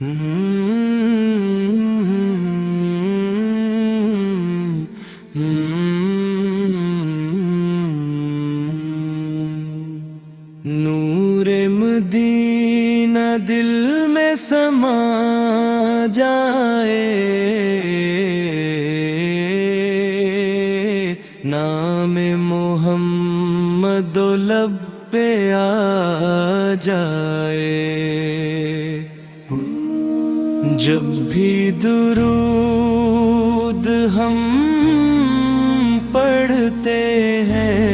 نور مدینہ دل میں سما جائے، نام محمد و لب پہ آ جائے۔ جب بھی درود ہم پڑھتے ہیں،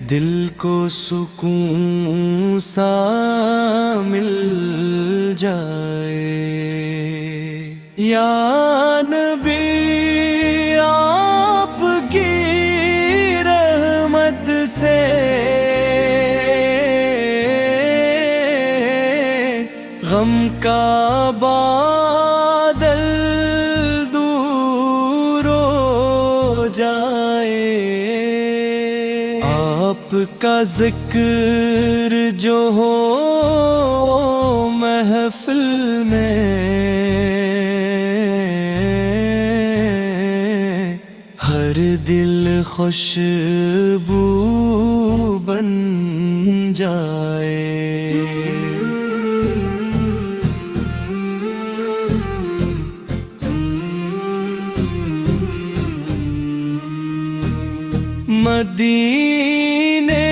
دل کو سکون سا مل جائے۔ یا نبی آپ کی رحمت سے غم کا بادل دور ہو جائے۔ آپ کا ذکر جو ہو محفل میں، ہر دل خوشبو بن جائے۔ مدینے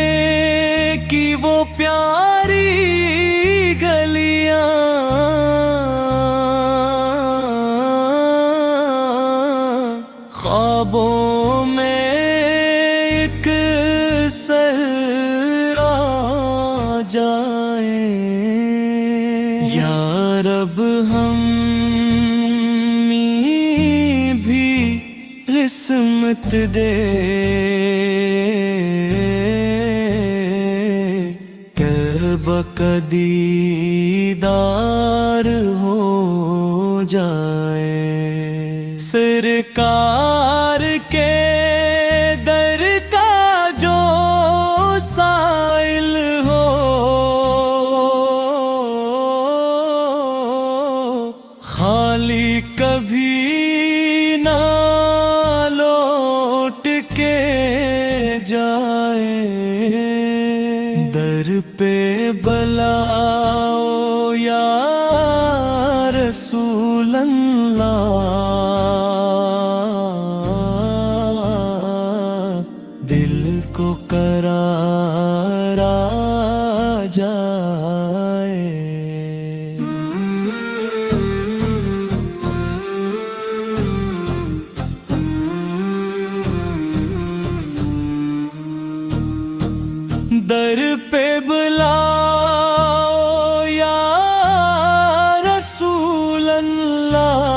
کی وہ پیاری گلیاں، خوابوں میں ایک سحر آ جائیں۔ یا رب ہمیں بھی قسمت دے، کعبہ کا دیدار ہو جائے۔ سرکار کے در کا جو سائل ہو، خالی کبھی نہ لوٹ کے جائے۔ در پہ بلاؤ یا رسول اللہ، دل کو قرار آ جائے۔ در پہ بلاؤ یا رسول اللہ،